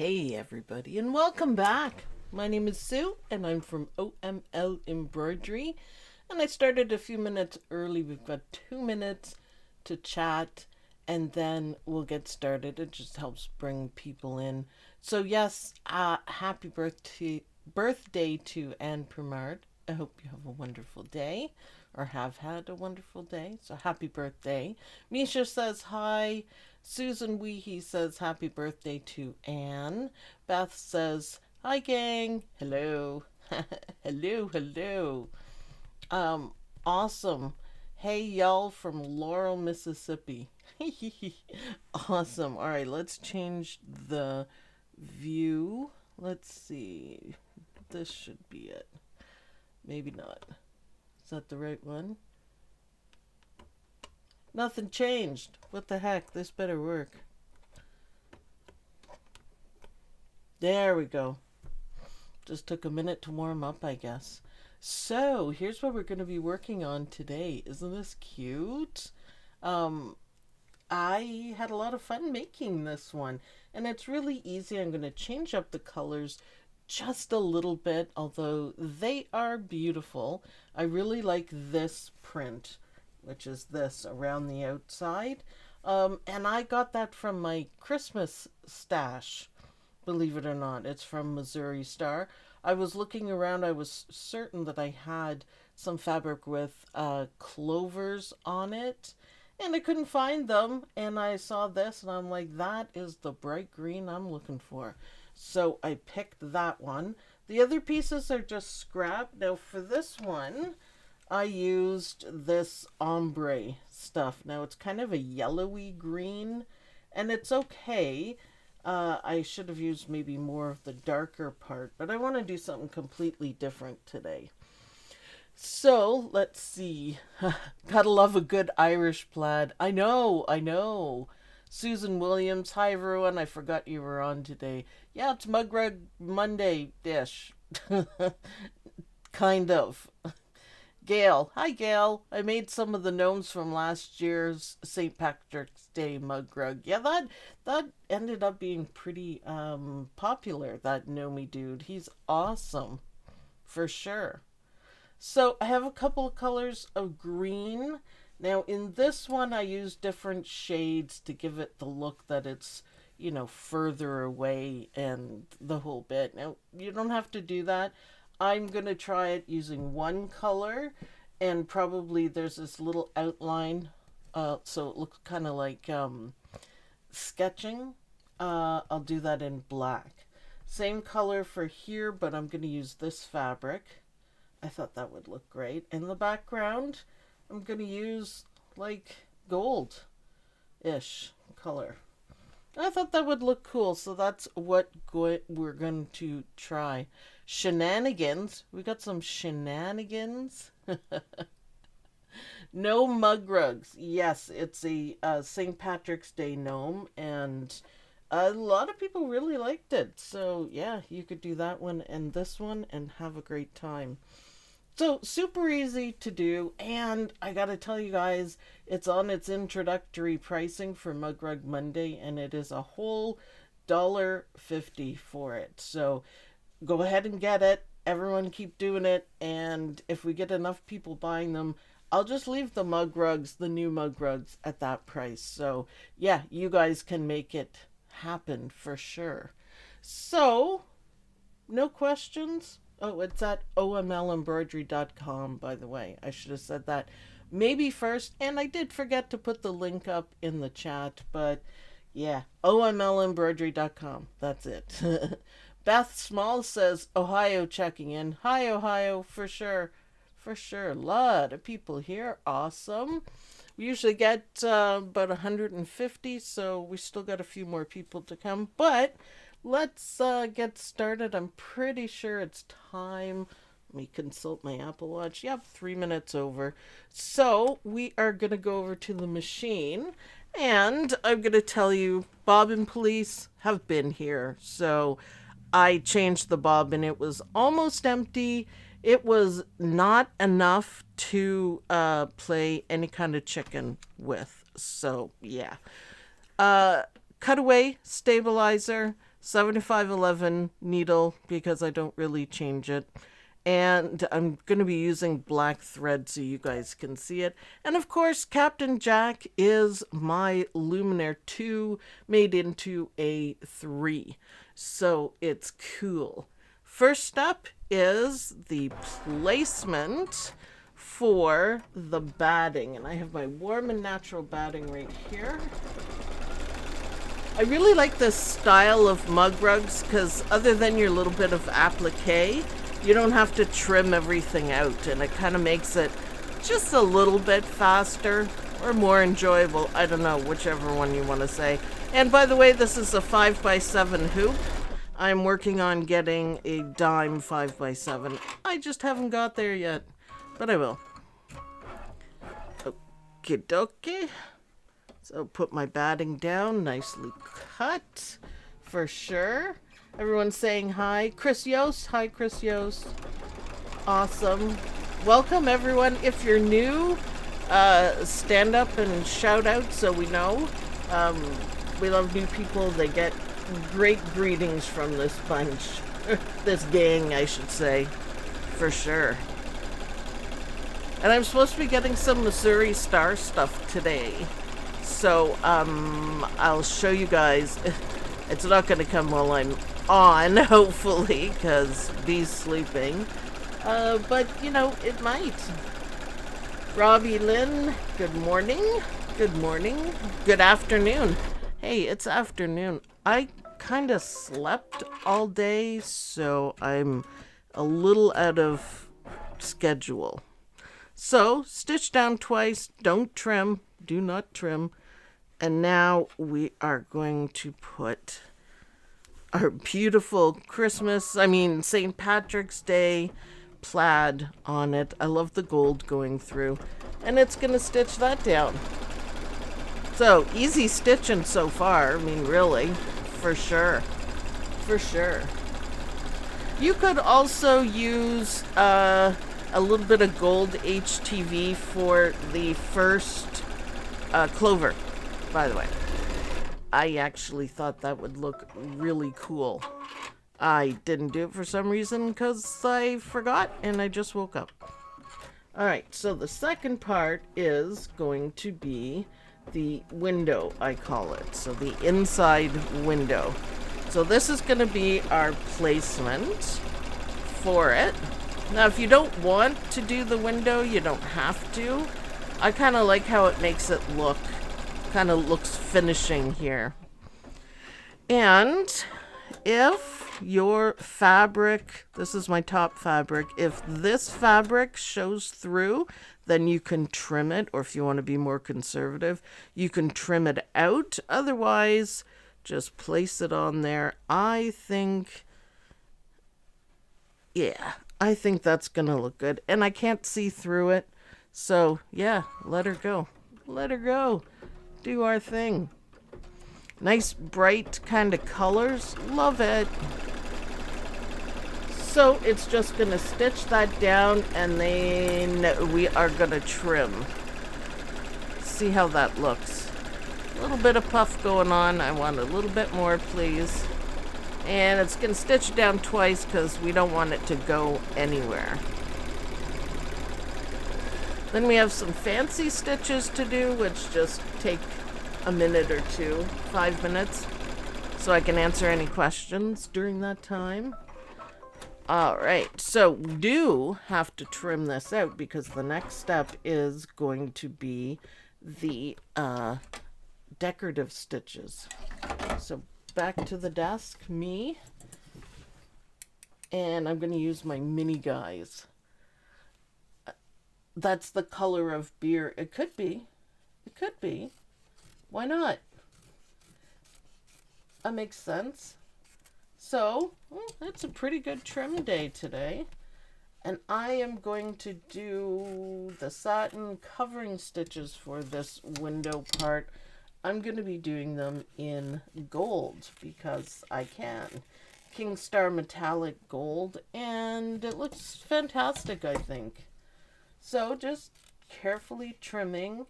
Hey everybody, and welcome back. My name is Sue and I'm from OML Embroidery, and I started a few minutes early. We've got 2 minutes to chat and then we'll get started. It just helps bring people in. So yes, happy birthday to Anne Primard. I hope you have a wonderful day or have had a wonderful day. So happy birthday. Misha says hi. Susan Weehee says happy birthday to Anne. Beth says hi gang. Hello. hello. Awesome. Hey y'all from Laurel, Mississippi. Awesome. All right, let's change the view. Let's see. This should be it. Maybe not. Is that the right one? Nothing changed. What the heck? This better work. There we go. Just took a minute to warm up, I guess. So, here's what we're going to be working on today. Isn't this cute? I had a lot of fun making this one, and it's really easy. I'm going to change up the colors just a little bit, although they are beautiful. I really like this print, which is this around the outside. And I got that from my Christmas stash, believe it or not. It's from Missouri Star. I was looking around. I was certain that I had some fabric with clovers on it, and I couldn't find them. And I saw this, and I'm like, that is the bright green I'm looking for. So I picked that one. The other pieces are just scrap. Now for this one, I used this ombre stuff. Now it's kind of a yellowy green, and it's okay. I should have used maybe more of the darker part, but I want to do something completely different today. So let's see. Gotta love a good Irish plaid. I know. Susan Williams, hi everyone. I forgot you were on today. Yeah, it's Mug Rug Monday-ish. Kind of. Gail, hi Gail. I made some of the gnomes from last year's St. Patrick's Day mug rug. Yeah, that ended up being pretty popular, that gnomey dude. He's awesome, for sure. So I have a couple of colors of green. Now in this one I use different shades to give it the look that it's, further away and the whole bit. Now you don't have to do that. I'm going to try it using one color, and probably there's this little outline, so it looks kind of like sketching. I'll do that in black. Same color for here, but I'm going to use this fabric. I thought that would look great. In the background, I'm going to use like gold-ish color. I thought that would look cool, so that's what we're going to try. Shenanigans. We got some shenanigans. No mug rugs. Yes, it's a St. Patrick's Day gnome, and a lot of people really liked it. So yeah, you could do that one and this one and have a great time. So super easy to do, and I gotta tell you guys, it's on its introductory pricing for Mug Rug Monday, and it is a whole $1.50 for it. So go ahead and get it. Everyone keep doing it, and if we get enough people buying them, I'll just leave the mug rugs, the new mug rugs, at that price. So yeah, you guys can make it happen for sure. So no questions. Oh, it's at omlembroidery.com, by the way. I should have said that maybe first, and I did forget to put the link up in the chat, but yeah, omlembroidery.com. That's it. Beth Small says, Ohio checking in. Hi, Ohio, for sure. For sure. A lot of people here. Awesome. We usually get about 150, so we still got a few more people to come, but let's get started. I'm pretty sure it's time. Let me consult my Apple Watch. Yep, 3 minutes over. So we are going to go over to the machine, and I'm going to tell you, bobbin police have been here. So I changed the bobbin. It was almost empty. It was not enough to play any kind of chicken with. So yeah. Cutaway stabilizer. 7511 needle because I don't really change it. And I'm going to be using black thread so you guys can see it. And of course, Captain Jack is my Luminaire 2 made into a 3. So it's cool. First step is the placement for the batting. And I have my warm and natural batting right here. I really like this style of mug rugs because other than your little bit of applique, you don't have to trim everything out, and it kind of makes it just a little bit faster or more enjoyable. I don't know, whichever one you want to say. And by the way, this is a 5x7 hoop. I'm working on getting a dime 5x7. I just haven't got there yet, but I will. Okie dokie. So put my batting down, nicely cut for sure. Everyone's saying hi. Chris Yost. Hi, Chris Yost. Awesome. Welcome, everyone. If you're new, stand up and shout out so we know. We love new people. They get great greetings from this bunch. This gang, I should say. For sure. And I'm supposed to be getting some Missouri Star stuff today. So, I'll show you guys. It's not going to come while I'm on, hopefully, because Bee's sleeping. But, you know, it might. Robbie Lynn, good morning. Good morning. Good afternoon. Hey, it's afternoon. I kind of slept all day, so I'm a little out of schedule. So, stitch down twice. Don't trim. Do not trim. And now we are going to put our beautiful St. Patrick's Day plaid on it. I love the gold going through. And it's going to stitch that down. So, easy stitching so far. I mean, really, for sure. For sure. You could also use a little bit of gold HTV for the first Clover, by the way. I actually thought that would look really cool. I didn't do it for some reason because I forgot and I just woke up. Alright, so the second part is going to be the window, I call it. So the inside window. So this is going to be our placement for it. Now, if you don't want to do the window, you don't have to. I kind of like how it makes it look. Kind of looks finishing here. And if your fabric, this is my top fabric, if this fabric shows through, then you can trim it, or if you want to be more conservative, you can trim it out. Otherwise, just place it on there. I think that's gonna look good. And I can't see through it, so yeah, let her go. Let her go. Do our thing. Nice bright kind of colors. Love it. So it's just going to stitch that down and then we are going to trim. See how that looks. A little bit of puff going on. I want a little bit more, please. And it's going to stitch down twice because we don't want it to go anywhere. Then we have some fancy stitches to do, which just take a minute or two, 5 minutes, so I can answer any questions during that time. Alright, so we do have to trim this out because the next step is going to be the decorative stitches. So back to the desk, me, and I'm going to use my mini guys. That's the color of beer. It could be. It could be. Why not? That makes sense. So, that's a pretty good trim day today. And I am going to do the satin covering stitches for this window part. I'm going to be doing them in gold because I can. King Star metallic gold. And it looks fantastic, I think. So just carefully trimming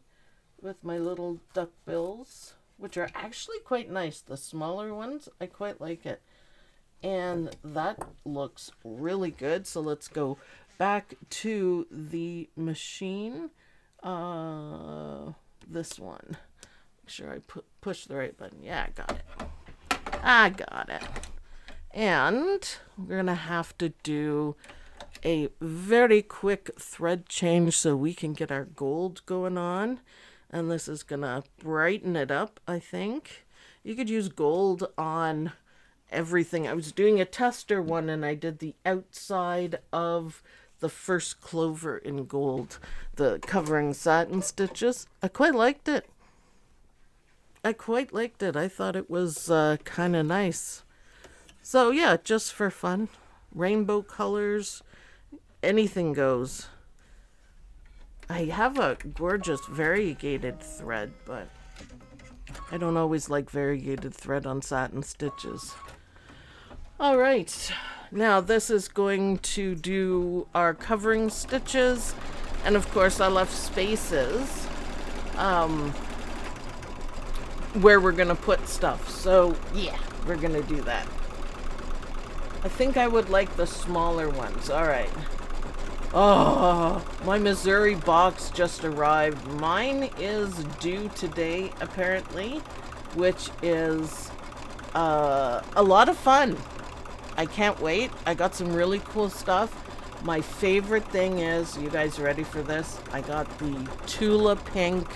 with my little duck bills. which are actually quite nice. The smaller ones, I quite like it. And that looks really good. So let's go back to the machine. This one. Make sure I push the right button. Yeah, I got it. I got it. And we're going to have to do a very quick thread change so we can get our gold going on. And this is going to brighten it up, I think. You could use gold on everything. I was doing a tester one and I did the outside of the first Clover in gold, the covering satin stitches. I quite liked it. I thought it was kind of nice. So yeah, just for fun. Rainbow colors. Anything goes. I have a gorgeous variegated thread, but I don't always like variegated thread on satin stitches. All right, now this is going to do our covering stitches, and of course I left spaces where we're gonna put stuff. So yeah, we're gonna do that. I think I would like the smaller ones. All right. Oh, my Missouri box just arrived. Mine is due today, apparently, which is a lot of fun. I can't wait. I got some really cool stuff. My favorite thing is, you guys ready for this? I got the Tula Pink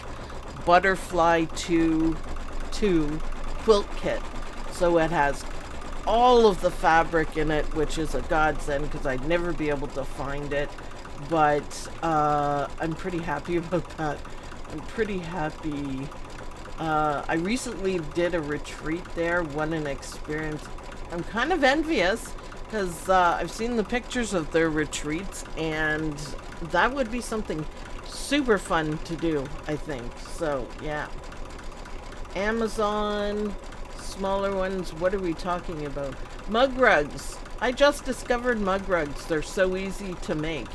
Butterfly 2 quilt kit. So it has all of the fabric in it, which is a godsend because I'd never be able to find it. But I'm pretty happy about that. I'm pretty happy. I recently did a retreat there, won an experience. I'm kind of envious because I've seen the pictures of their retreats, and that would be something super fun to do, I think. So yeah. Amazon, smaller ones. What are we talking about? Mug rugs. I just discovered mug rugs. They're so easy to make.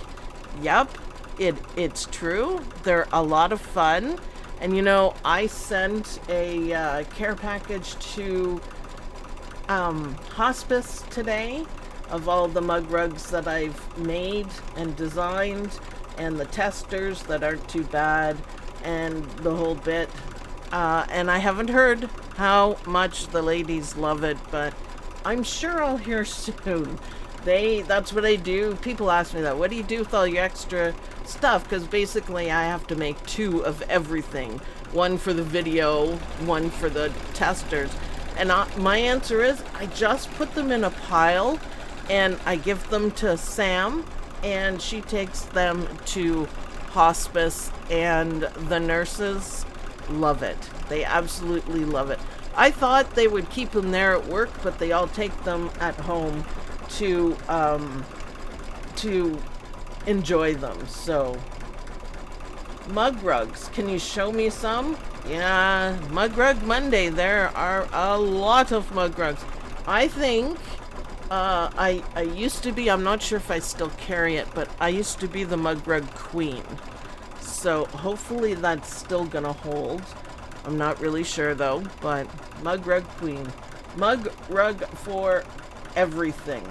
Yep, it's true. They're a lot of fun. And you know, I sent a care package to Hospice today of all the mug rugs that I've made and designed, and the testers that aren't too bad, and the whole bit. And I haven't heard how much the ladies love it, but I'm sure I'll hear soon. That's what I do. People ask me that. What do you do with all your extra stuff? Because basically I have to make 2 of everything. One for the video, one for the testers. And my answer is I just put them in a pile and I give them to Sam, and she takes them to Hospice, and the nurses love it. They absolutely love it. I thought they would keep them there at work, but they all take them at home to enjoy them. So mug rugs, can you show me some? Yeah, Mug Rug Monday. There are a lot of mug rugs. I think I used to be, I'm not sure if I still carry it, but I used to be the mug rug queen. So hopefully that's still gonna hold. I'm not really sure though, but mug rug queen. Mug rug for everything.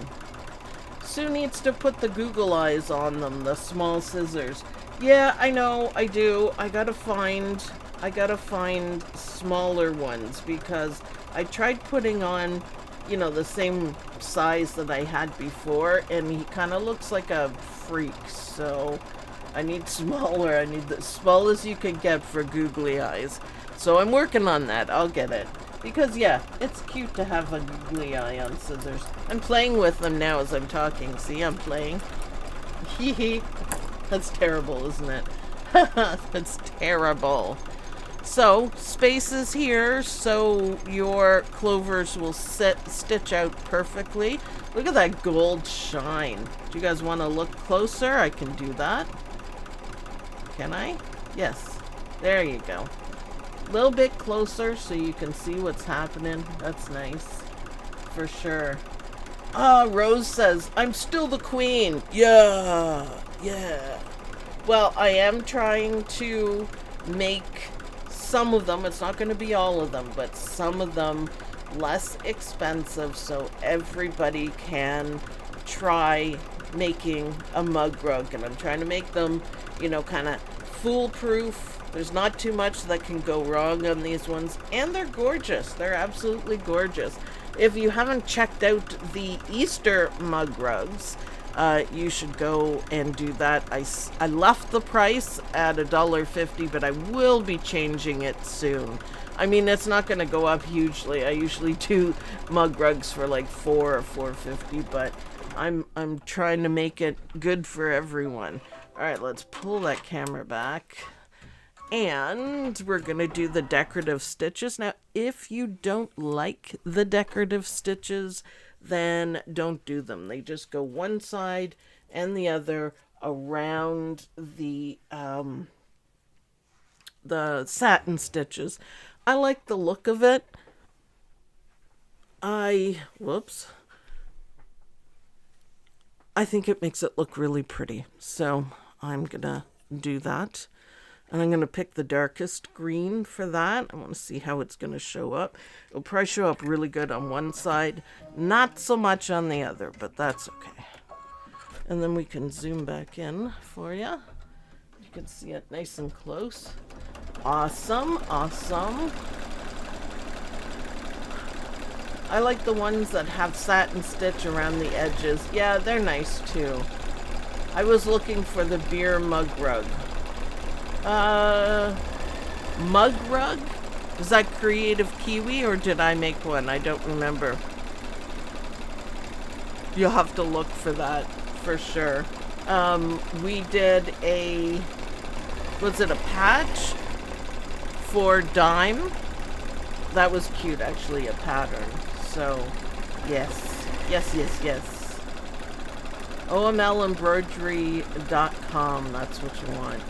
Sue needs to put the Google eyes on them, the small scissors. Yeah, I know, I do. I gotta find smaller ones, because I tried putting on, you know, the same size that I had before, and he kind of looks like a freak. So I need smaller. I need the smallest you can get for googly eyes. So I'm working on that. I'll get it. Because, yeah, it's cute to have a googly eye on scissors. I'm playing with them now as I'm talking. See, I'm playing. Hee hee. That's terrible, isn't it? That's terrible. So, spaces here so your clovers will stitch out perfectly. Look at that gold shine. Do you guys want to look closer? I can do that. Can I? Yes. There you go. A little bit closer so you can see what's happening. That's nice. For sure. Rose says, I'm still the queen. Yeah. Well, I am trying to make some of them, it's not going to be all of them, but some of them less expensive so everybody can try making a mug rug. And I'm trying to make them, you know, kind of foolproof. There's not too much that can go wrong on these ones, and they're gorgeous. They're absolutely gorgeous. If you haven't checked out the Easter mug rugs, you should go and do that. I left the price at $1.50, but I will be changing it soon. I mean, it's not going to go up hugely. I usually do mug rugs for like $4 or $4.50, but I'm trying to make it good for everyone. All right, let's pull that camera back. And we're going to do the decorative stitches. Now, if you don't like the decorative stitches, then don't do them. They just go one side and the other around the satin stitches. I like the look of it. I think it makes it look really pretty. So I'm going to do that. And I'm going to pick the darkest green for that. I want to see how it's going to show up. It'll probably show up really good on one side, not so much on the other, but that's okay. And then we can zoom back in for you. You can see it nice and close. Awesome, awesome. I like the ones that have satin stitch around the edges. Yeah, they're nice too. I was looking for the beer mug rug. Mug rug? Is that Creative Kiwi, or did I make one? I don't remember. You'll have to look for that for sure. We did was it a patch for dime? That was cute, actually, a pattern. So, yes. Yes, yes, yes. OML Embroidery.com, that's what you want.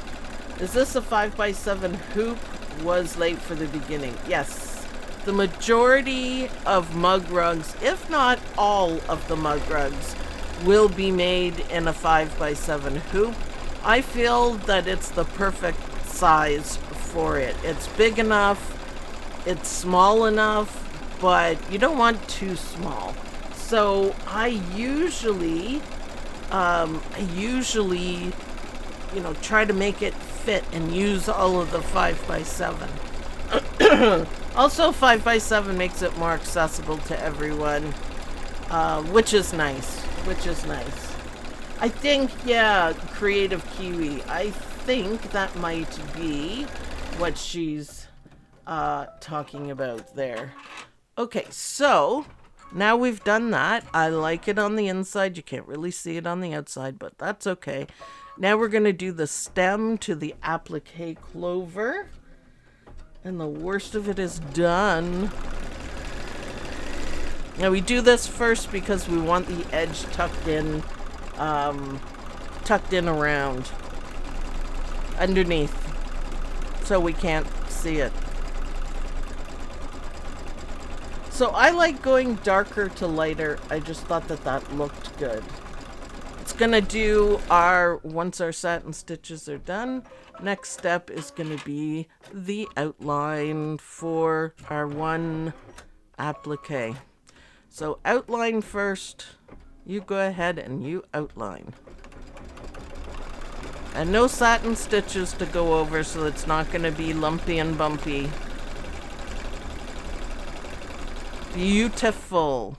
Is this a 5x7 hoop? Was late for the beginning. Yes. The majority of mug rugs, if not all of the mug rugs, will be made in a 5x7 hoop. I feel that it's the perfect size for it. It's big enough, it's small enough, but you don't want too small. So I usually you know, try to make it fit and use all of the 5x7. Also, 5x7 makes it more accessible to everyone, which is nice. I think, yeah, Creative Kiwi, I think that might be what she's talking about there. Okay, so now we've done that. I like it on the inside. You can't really see it on the outside, but that's okay. Now we're going to do the stem to the applique clover. And the worst of it is done. Now we do this first because we want the edge tucked in around underneath, so we can't see it. So I like going darker to lighter. I just thought that looked good. It's gonna do once our satin stitches are done, next step is gonna be the outline for our one applique. So outline first. You go ahead and you outline. And no satin stitches to go over, so it's not gonna be lumpy and bumpy. Beautiful.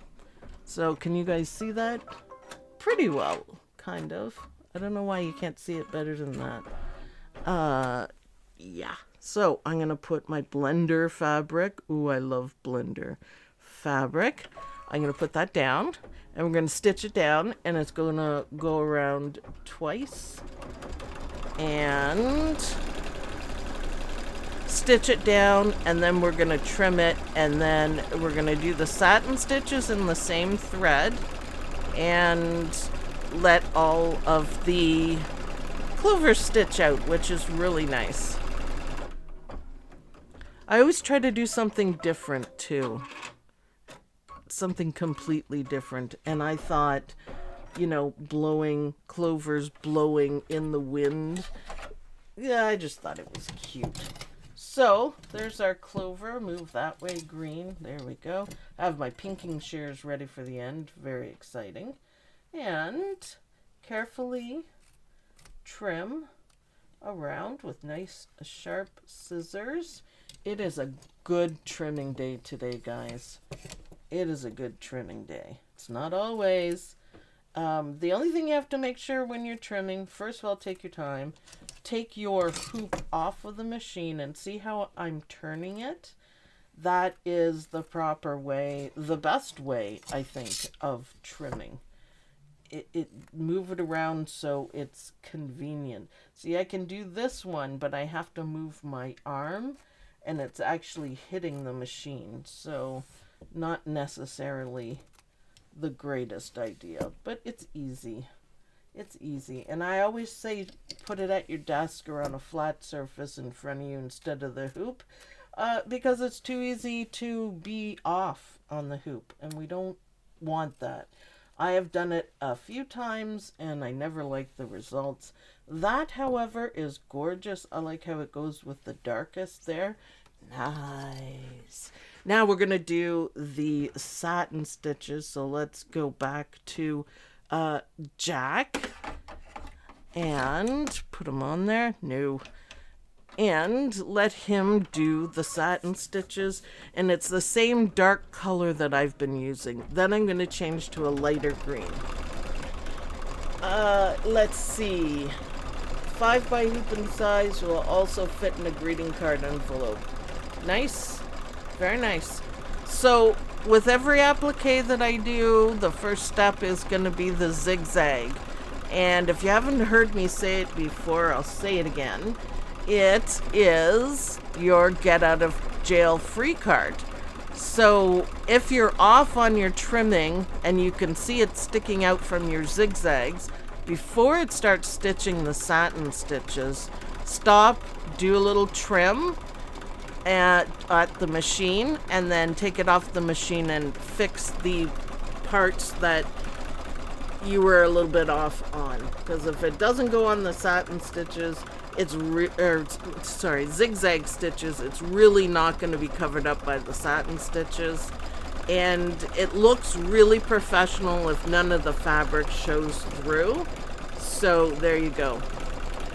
So can you guys see that? Pretty well, kind of. I don't know why you can't see it better than that. Yeah. So I'm gonna put my blender fabric. Ooh, I love blender fabric. I'm gonna put that down, and we're gonna stitch it down, and it's gonna go around twice, and stitch it down, and then we're gonna trim it, and then we're gonna do the satin stitches in the same thread and let all of the clover stitch out, which is really nice. I always try to do something different too, something completely different, and I thought, you know, clovers blowing in the wind, yeah, I just thought it was cute. So there's our clover. Move that way, green. There we go. I have my pinking shears ready for the end. Very exciting. And carefully trim around with nice sharp scissors. It is a good trimming day today, guys. It is a good trimming day. It's not always. The only thing you have to make sure when you're trimming, first of all, take your time. Take your hoop off of the machine and see how I'm turning it. That is the proper way, the best way, I think, of trimming. Move it around so it's convenient. See, I can do this one, but I have to move my arm, and it's actually hitting the machine. So not necessarily the greatest idea, but it's easy. It's easy. And I always say put it at your desk or on a flat surface in front of you instead of the hoop, because it's too easy to be off on the hoop, and we don't want that. I have done it a few times and I never liked the results. That, however, is gorgeous. I like how it goes with the darkest there. Nice. Now we're going to do the satin stitches. So let's go back to Jack and put him on there. No. And let him do the satin stitches, and it's the same dark color that I've been using. Then I'm going to change to a lighter green. Let's see. 5 by hoop in size will also fit in a greeting card envelope. Nice. Very nice. So with every applique that I do, the first step is going to be the zigzag. And if you haven't heard me say it before, I'll say it again. It is your get out of jail free card. So if you're off on your trimming and you can see it sticking out from your zigzags, before it starts stitching the satin stitches, stop, do a little trim at the machine, and then take it off the machine and fix the parts that you were a little bit off on. Because if it doesn't go on the satin stitches, zigzag stitches, it's really not going to be covered up by the satin stitches, and it looks really professional if none of the fabric shows through. So there you go.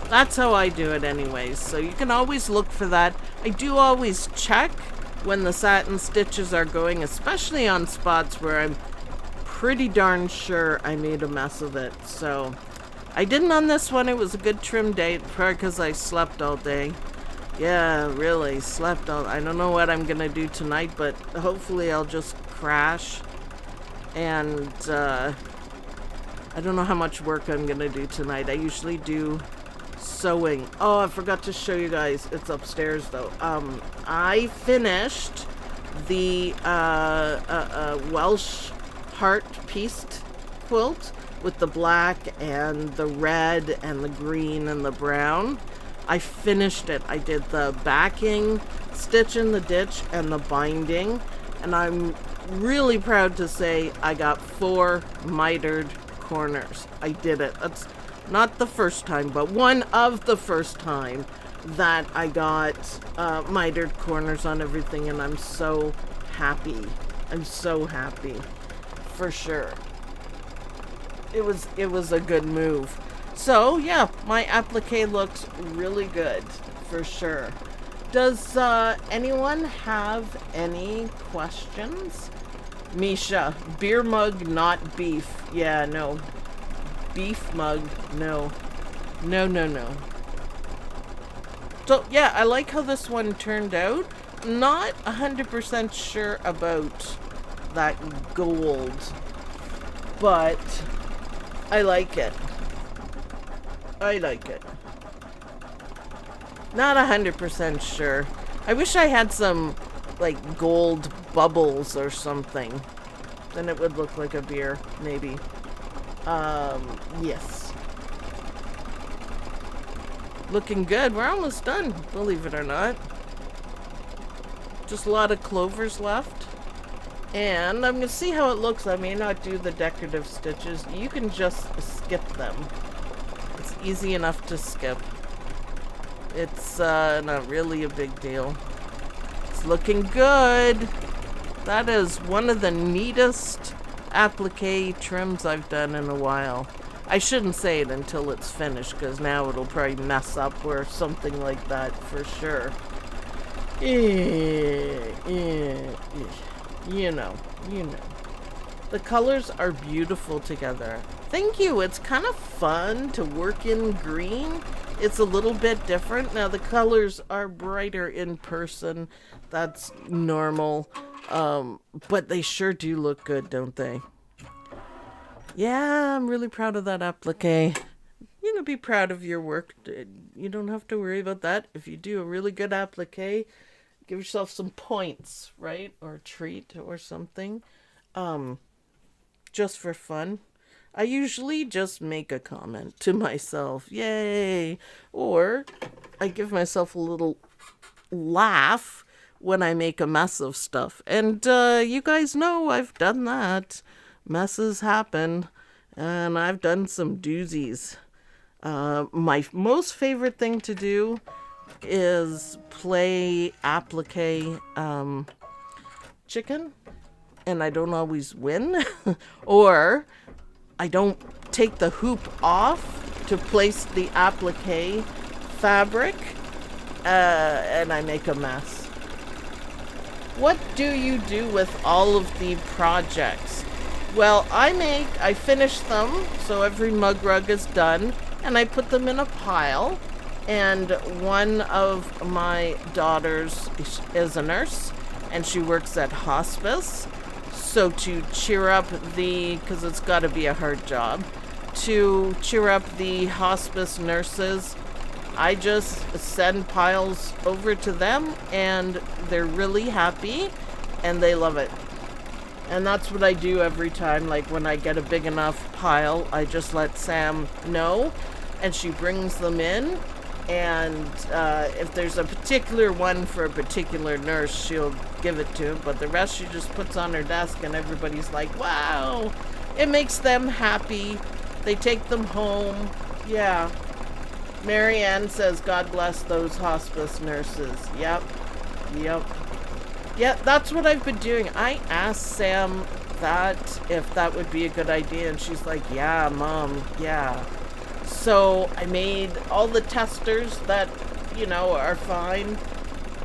That's how I do it anyways, so you can always look for that. I do always check when the satin stitches are going, especially on spots where I'm pretty darn sure I made a mess of it. So I didn't on this one. It was a good trim day, probably because I slept all day. Yeah, really, slept all. I don't know what I'm going to do tonight, but hopefully I'll just crash. And I don't know how much work I'm going to do tonight. I usually do sewing. Oh, I forgot to show you guys. It's upstairs, though. I finished the Welsh heart pieced quilt with the black and the red and the green and the brown. I finished it. I did the backing, stitch in the ditch, and the binding. And I'm really proud to say I got 4 mitered corners. I did it. That's not the first time, but one of the first time that I got mitered corners on everything, and I'm so happy. I'm so happy. For sure. It was a good move. So yeah, my applique looks really good for sure. Does anyone have any questions? Misha, beer mug, not beef. Yeah, no. Beef mug, no. No. So yeah, I like how this one turned out. Not 100% sure about that gold, but I like it. I like it. Not 100% sure. I wish I had some, like, gold bubbles or something. Then it would look like a beer, maybe. Yes. Looking good. We're almost done, believe it or not. Just a lot of clovers left. And I'm going to see how it looks. I may not do the decorative stitches. You can just skip them. It's easy enough to skip. It's not really a big deal. It's looking good. That is one of the neatest applique trims I've done in a while. I shouldn't say it until it's finished, because now it'll probably mess up or something like that for sure. You know. The colors are beautiful together. Thank you. It's kind of fun to work in green. It's a little bit different. Now the colors are brighter in person. That's normal. But they sure do look good, don't they? Yeah, I'm really proud of that applique. You know, be proud of your work. You don't have to worry about that. If you do a really good applique, give yourself some points, right? Or a treat or something. Just for fun. I usually just make a comment to myself. Yay! Or I give myself a little laugh when I make a mess of stuff. And you guys know I've done that. Messes happen. And I've done some doozies. My most favorite thing to do is play applique chicken. And I don't always win. Or I don't take the hoop off to place the applique fabric. And I make a mess. What do you do with all of the projects? Well, I finish them, so every mug rug is done, and I put them in a pile. And one of my daughters is a nurse, and she works at hospice. So to cheer up because it's got to be a hard job, to cheer up the hospice nurses, I just send piles over to them, and they're really happy, and they love it. And that's what I do every time. Like when I get a big enough pile, I just let Sam know, and she brings them in. And if there's a particular one for a particular nurse, she'll give it to him. But the rest she just puts on her desk, and everybody's like, wow. It makes them happy. They take them home. Yeah. Marianne says, God bless those hospice nurses. Yep. Yeah, that's what I've been doing. I asked Sam if that would be a good idea, and she's like, yeah, Mom, yeah. So I made all the testers that, are fine.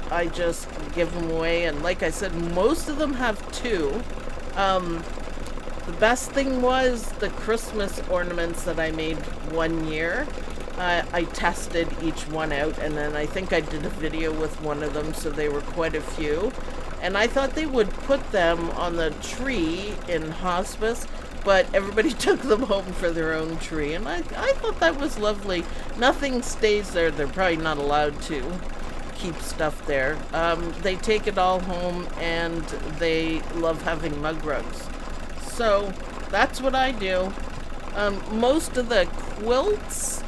I just give them away. And like I said, most of them have two. The best thing was the Christmas ornaments that I made one year. I tested each one out, and then I think I did a video with one of them, so they were quite a few. And I thought they would put them on the tree in hospice, but everybody took them home for their own tree, and I thought that was lovely. Nothing stays there. They're probably not allowed to keep stuff there. They take it all home, and they love having mug rugs. So that's what I do. Most of the quilts,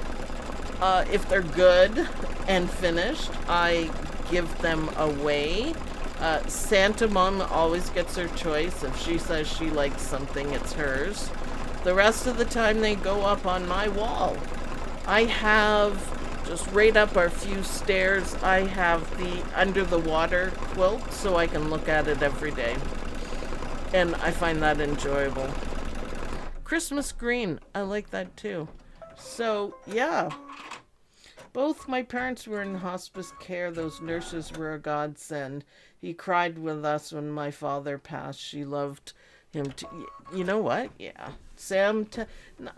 if they're good and finished, I give them away. Santa Mom always gets her choice. If she says she likes something, it's hers. The rest of the time they go up on my wall. I have, just right up our few stairs, I have the under the water quilt, so I can look at it every day. And I find that enjoyable. Christmas green, I like that too. So, yeah. Both my parents were in hospice care. Those nurses were a godsend. He cried with us when my father passed. She loved him too. You know what? Yeah. Sam,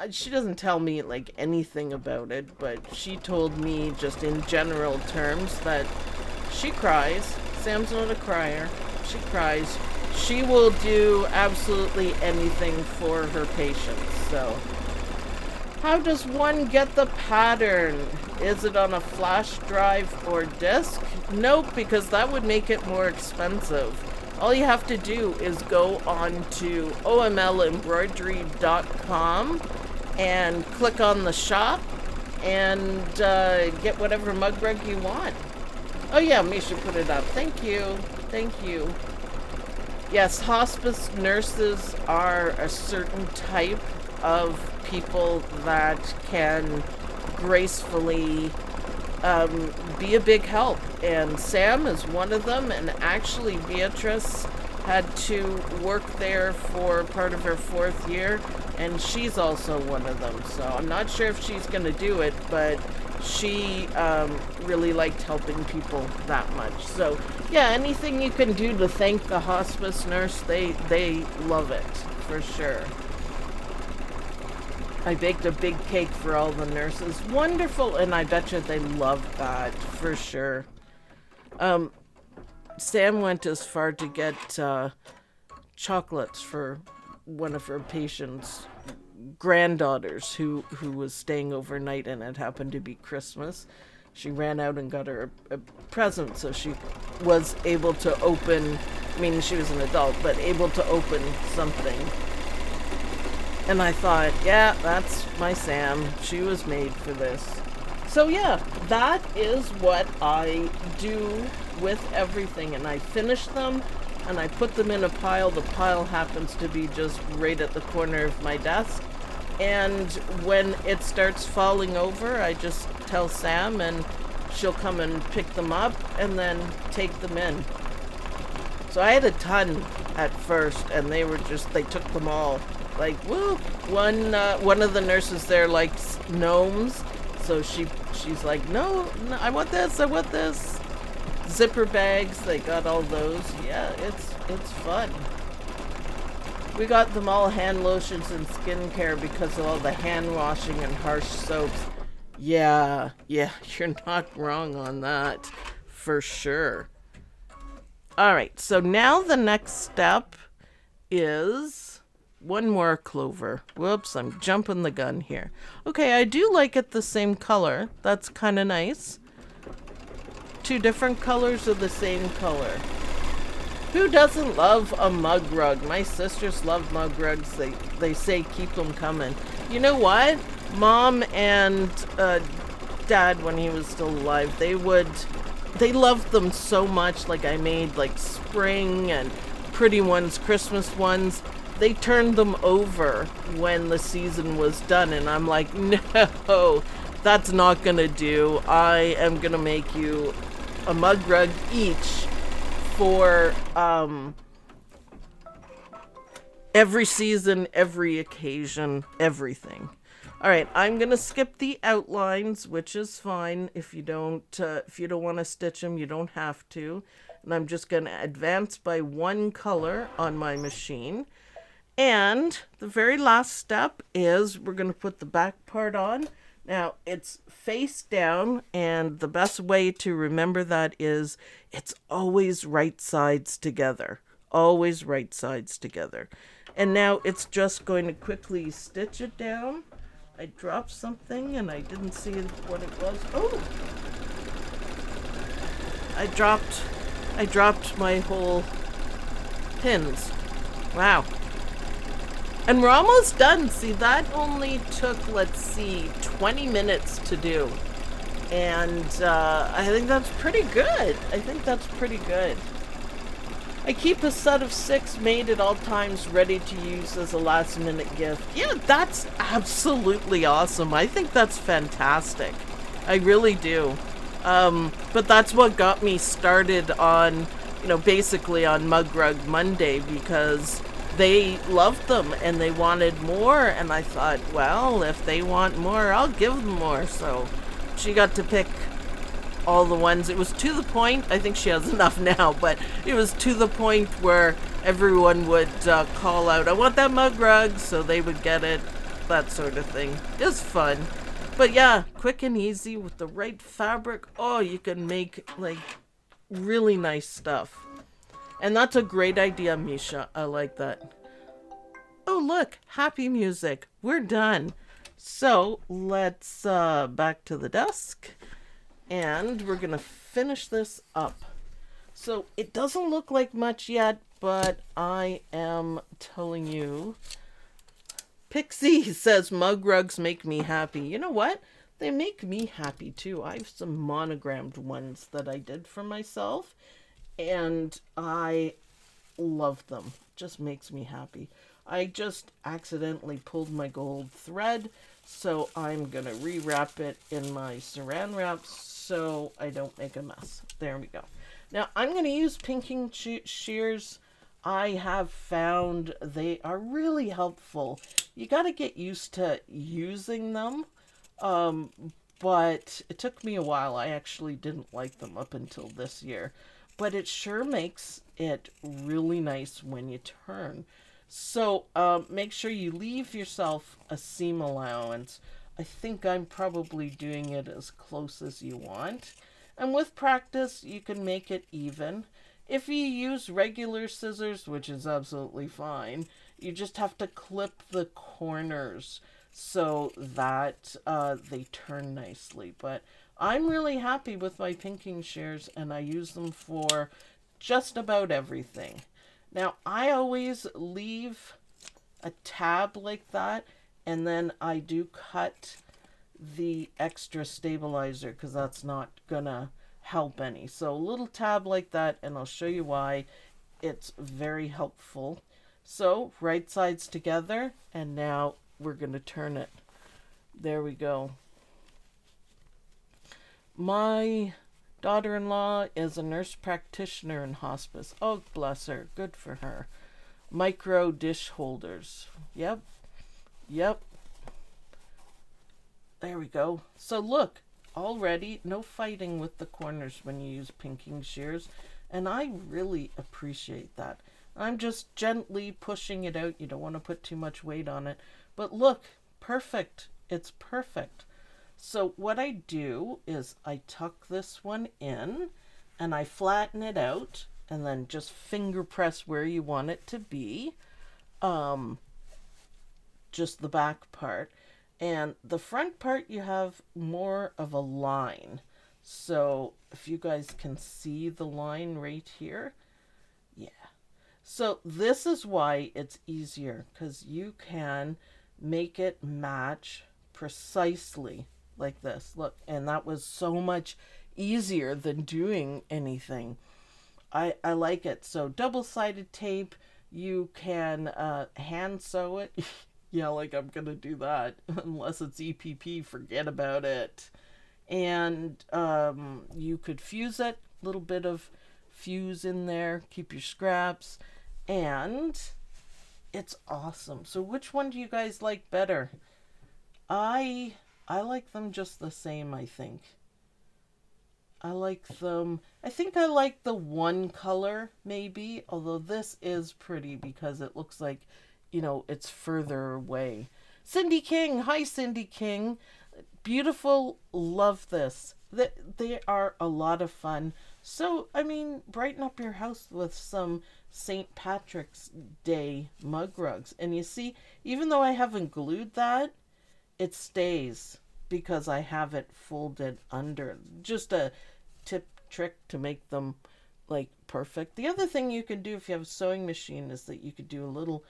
she doesn't tell me like anything about it, but she told me just in general terms that she cries. Sam's not a crier. She cries. She will do absolutely anything for her patients. So, how does one get the pattern? Is it on a flash drive or disk? Nope, because that would make it more expensive. All you have to do is go on to omlembroidery.com and click on the shop and get whatever mug rug you want. Oh yeah, Misha put it up. Thank you. Yes, hospice nurses are a certain type of people that can gracefully be a big help. And Sam is one of them, and actually Beatrice had to work there for part of her 4th year, and she's also one of them. So I'm not sure if she's going to do it, but she really liked helping people that much. So yeah, anything you can do to thank the hospice nurse, they love it for sure. I baked a big cake for all the nurses. Wonderful, and I bet you they loved that for sure. Sam went as far to get chocolates for one of her patients' granddaughters who was staying overnight, and it happened to be Christmas. She ran out and got her a present, so she was able to open, I mean, she was an adult, but able to open something. And I thought, yeah, that's my Sam. She was made for this. So yeah, that is what I do with everything. And I finish them and I put them in a pile. The pile happens to be just right at the corner of my desk. And when it starts falling over, I just tell Sam and she'll come and pick them up and then take them in. So I had a ton at first, and they took them all. Like, woo! One of the nurses there likes gnomes, so she's like, no, I want this. Zipper bags, they got all those. Yeah, it's fun. We got them all hand lotions and skincare because of all the hand washing and harsh soaps. Yeah, you're not wrong on that, for sure. All right, so now the next step is one more clover. Whoops, I'm jumping the gun here. Okay, I do like it the same color. That's kind of nice. 2 different colors of the same color. Who doesn't love a mug rug? My sisters love mug rugs. They say keep them coming. You know what? Mom and Dad, when he was still alive, they loved them so much. Like, I made like spring and pretty ones, Christmas ones. They turned them over when the season was done, and I'm like, no, that's not gonna do. I am gonna make you a mug rug each for every season, every occasion, everything. All right, I'm gonna skip the outlines, which is fine. If you don't want to stitch them, you don't have to. And I'm just gonna advance by 1 color on my machine. And the very last step is we're gonna put the back part on. Now it's face down, and the best way to remember that is it's always right sides together. Always right sides together. And now it's just going to quickly stitch it down. I dropped something and I didn't see what it was. Oh! I dropped my whole pins. Wow. And we're almost done. See, that only took, 20 minutes to do. And I think that's pretty good. I keep a set of 6 made at all times ready to use as a last minute gift. Yeah, that's absolutely awesome. I think that's fantastic. I really do. But that's what got me started on, basically on Mug Rug Monday, because they loved them and they wanted more, and I thought, well, if they want more, I'll give them more. So she got to pick all the ones. It was to the point, I think she has enough now, but it was to the point where everyone would call out, I want that mug rug, so they would get it, that sort of thing. It was fun. But yeah, quick and easy with the right fabric. Oh, you can make really nice stuff. And that's a great idea, Misha. I like that. Oh, look, happy music. We're done. So let's back to the desk, and we're gonna finish this up. So it doesn't look like much yet, but I am telling you, Pixie says mug rugs make me happy. You know what? They make me happy too. I have some monogrammed ones that I did for myself, and I love them. Just makes me happy. I just accidentally pulled my gold thread, so I'm gonna rewrap it in my saran wrap so I don't make a mess. There we go. Now I'm going to use pinking shears. I have found they are really helpful. You got to get used to using them, but it took me a while. I actually didn't like them up until this year, but it sure makes it really nice when you turn. So make sure you leave yourself a seam allowance. I think I'm probably doing it as close as you want. And with practice, you can make it even. If you use regular scissors, which is absolutely fine, you just have to clip the corners so that they turn nicely. But I'm really happy with my pinking shears, and I use them for just about everything. Now, I always leave a tab like that, and then I do cut the extra stabilizer because that's not gonna help any. So a little tab like that, and I'll show you why it's very helpful. So right sides together, and now we're going to turn it. There we go. My daughter-in-law is a nurse practitioner in hospice. Oh, bless her. Good for her. Micro dish holders. Yep. There we go. So look, already no fighting with the corners when you use pinking shears, and I really appreciate that. I'm just gently pushing it out. You don't want to put too much weight on it, but look, perfect. It's perfect. So what I do is I tuck this one in and I flatten it out, and then just finger press where you want it to be, just the back part. And the front part, you have more of a line. So if you guys can see the line right here. Yeah. So this is why it's easier, because you can make it match precisely like this. Look, and that was so much easier than doing anything. I like it. So double-sided tape, you can hand sew it. Yeah, like I'm going to do that. Unless it's EPP, forget about it. And you could fuse it. A little bit of fuse in there. Keep your scraps. And it's awesome. So which one do you guys like better? I like them just the same, I think. I like them. I think I like the one color, maybe. Although this is pretty because it looks like, you know, it's further away. Cindy King. Hi, Cindy King. Beautiful. Love this. They are a lot of fun. So, I mean, brighten up your house with some St. Patrick's Day mug rugs. And you see, even though I haven't glued that, it stays because I have it folded under. Just a tip trick to make them, like, perfect. The other thing you can do if you have a sewing machine is that you could do a little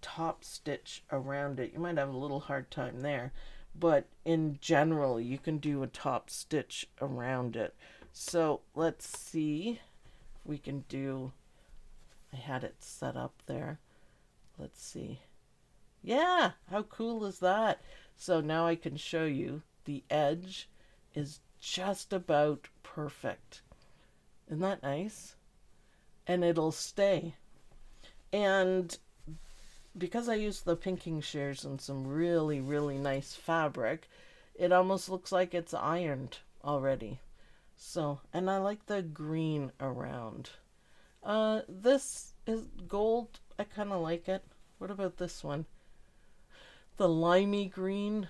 top stitch around it. You might have a little hard time there, but in general you can do a top stitch around it. So let's see if we can do, I had it set up there. Let's see. Yeah, how cool is that? So now I can show you the edge is just about perfect. Isn't that nice? And it'll stay. And because I use the pinking shears and some really, really nice fabric, it almost looks like it's ironed already. So, and I like the green around. This is gold. I kind of like it. What about this one? The limey green.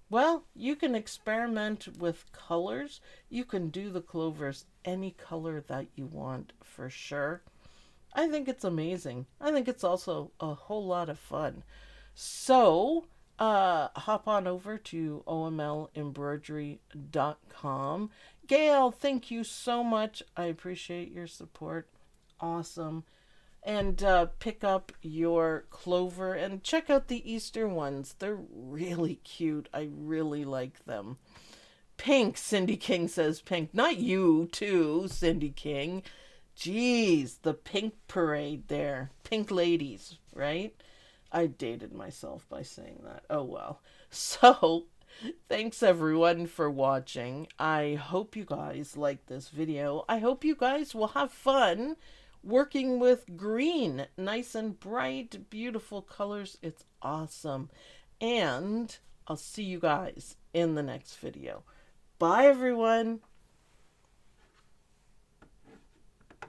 Well, you can experiment with colors. You can do the clovers any color that you want for sure. I think it's amazing. I think it's also a whole lot of fun. So, hop on over to omlembroidery.com. Gail, thank you so much. I appreciate your support. Awesome. And pick up your Clover and check out the Easter ones. They're really cute. I really like them. Pink, Cindy King says pink. Not you, too, Cindy King. Jeez, the pink parade there. Pink ladies, right? I dated myself by saying that. Oh, well. So, Thanks everyone for watching. I hope you guys like this video. I hope you guys will have fun working with green. Nice and bright, beautiful colors. It's awesome. And I'll see you guys in the next video. Bye everyone.